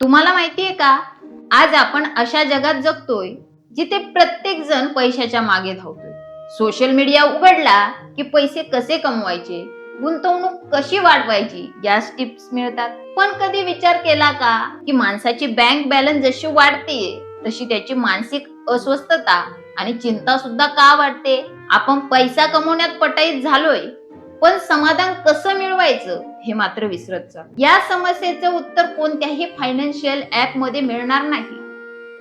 तुम्हाला माहितीये का, आज आपण अशा जगात जगतोय जिथे प्रत्येक जण पैशाच्या मागे धावतोय. सोशल मीडिया उघडला की पैसे कसे कमवायचे, गुंतवणूक कशी वाढवायची याच टिप्स मिळतात. पण कधी विचार केला का की माणसाची बँक बॅलन्स जशी वाढते तशी त्याची मानसिक अस्वस्थता आणि चिंता सुद्धा का वाढते? आपण पैसा कमवण्यात पटाईत झालोय, पण समाधान कसं मिळवायचं हे मात्र विसरत चाललो. या समस्येचं उत्तर कोणत्याही फायनान्शियल ऍप मध्ये मिळणार नाही.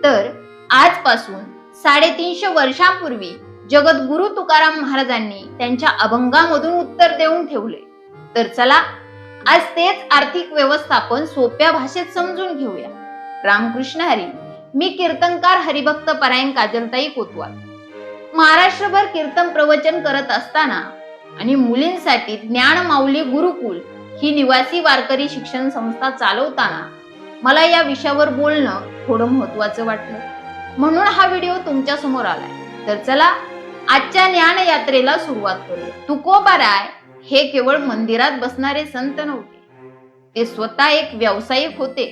तर आजपासून 350 वर्षांपूर्वी जगद्गुरु तुकाराम महाराजांनी त्यांच्या अभंगामधून उत्तर देऊन ठेवले. तर चला आज तेच आर्थिक व्यवस्थापन सोप्या भाषेत समजून घेऊया. रामकृष्ण हरी. मी कीर्तनकार हरिभक्त परायण काजलताई कोतवाल. महाराष्ट्रभर कीर्तन प्रवचन करत असताना आणि मुलींसाठी ज्ञान माऊली गुरुकुल ही निवासी वारकरी शिक्षण संस्था चालवताना मला या विषयावर बोलणं थोडं महत्वाचं वाटलं, म्हणून हा व्हिडिओ तुमच्या समोर आलाय. तर चला आजच्या ज्ञान यात्रेला सुरुवात करूया. तुकोबाराय हे केवळ मंदिरात बसणारे संत नव्हते. ते स्वतः एक व्यावसायिक होते,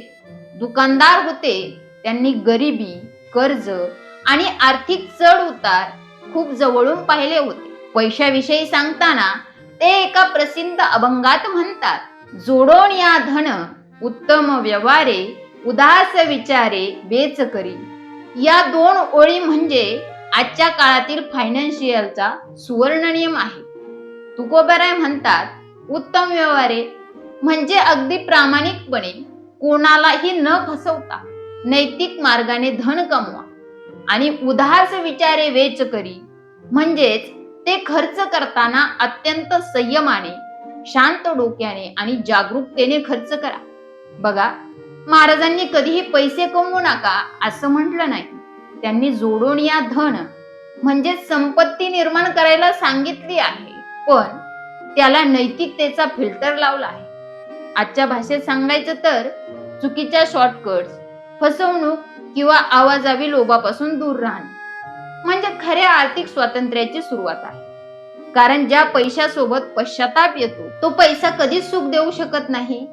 दुकानदार होते. त्यांनी गरिबी, कर्ज आणि आर्थिक चढ उतार खूप जवळून पाहिले होते. पैशाविषयी सांगताना ते एका प्रसिद्ध अभंगात म्हणतात, जोडोन या धन उत्तम व्यवहारे, उदास विचारे बेच करी. या 2 ओळी म्हणजे आजच्या काळातील फायनान्शियलचा सुवर्ण नियम आहे. तुकोबाराय म्हणतात, उत्तम व्यवहारे म्हणजे अगदी प्रामाणिकपणे कोणालाही न फसवता नैतिक मार्गाने धन कमवा, आणि उदास विचारे वेच करी म्हणजेच ते खर्च करताना अत्यंत संयमाने, शांत डोक्याने आणि जागरूकतेने खर्च करा. बघा, महाराजांनी कधीही पैसे कमवू नका असं म्हटलं नाही. त्यांनी जोडून या धन म्हणजे संपत्ती निर्माण करायला सांगितली आहे, पण त्याला नैतिकतेचा फिल्टर लावला आहे. आजच्या भाषेत सांगायचं तर चुकीच्या शॉर्टकट्स, फसवणूक किंवा आवाजावी लोभापासून दूर राहणे म्हणजे खऱ्या आर्थिक स्वातंत्र्याची सुरुवात आहे. कारण ज्या पैशासोबत पश्चाताप येतो तो पैसा कधीच सुख देऊ शकत नाही.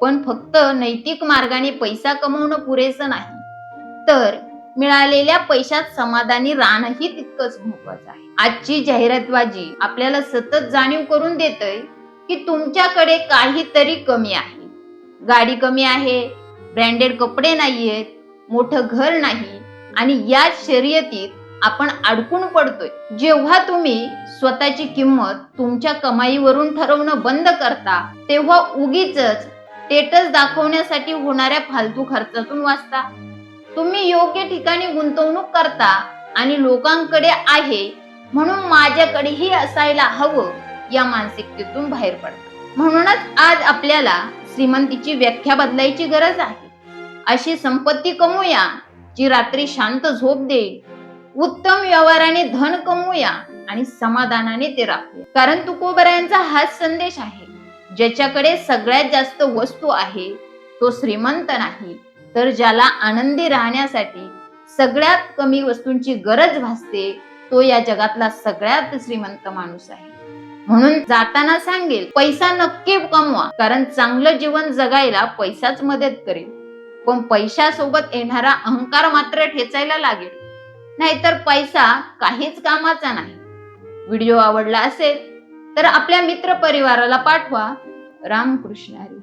पण फक्त नैतिक मार्गाने पैसा कमवणं पुरेसं नाही, तर मिळालेल्या पैशात समाधानी राहणंही तितकंच महत्वाचं आहे. आजची जाहिरातबाजी आपल्याला सतत जाणीव करून देतय की तुमच्याकडे काहीतरी कमी आहे. गाडी कमी आहे, ब्रँडेड कपडे नाहीयेत, मोठं घर नाही, आणि या शर्यतीत आपण अडकून पडतोय. जेव्हा तुम्ही स्वतःची किंमत तुमच्या कमाईवरून ठरवणं बंद करता, तेव्हा उगीच स्टेटस दाखवण्यासाठी होणाऱ्या फालतू खर्चातून वाचता. तुम्ही योग्य ठिकाणी गुंतवणूक करता आणि लोकांकडे आहे म्हणून माझ्याकडेही असायला हवं या मानसिकतेतून बाहेर पडता. म्हणूनच आज आपल्याला श्रीमंतीची व्याख्या बदलायची गरज आहे. अशी संपत्ती कमवूया जी रात्री शांत झोप देईल. उत्तम व्यवहाराने धन कमवूया आणि समाधानाने ते राखूया. कारण तुकोबारायांचा हाच संदेश आहे, ज्याच्याकडे सगळ्यात जास्त वस्तू आहे तो श्रीमंत नाही, तर ज्याला आनंदी राहण्यासाठी सगळ्यात कमी वस्तूंची गरज भासते तो या जगातला सगळ्यात श्रीमंत माणूस आहे. म्हणून जाताना सांगेल, पैसा नक्की कमवा, कारण चांगलं जीवन जगायला पैसाच मदत करेल. पण पैशासोबत येणारा अहंकार मात्र ठेचायला लागेल, नाहीतर पैसा काहीच कामाचा नाही. व्हिडिओ आवडला असेल तर आपल्या मित्र परिवाराला पाठवा. रामकृष्ण हरी.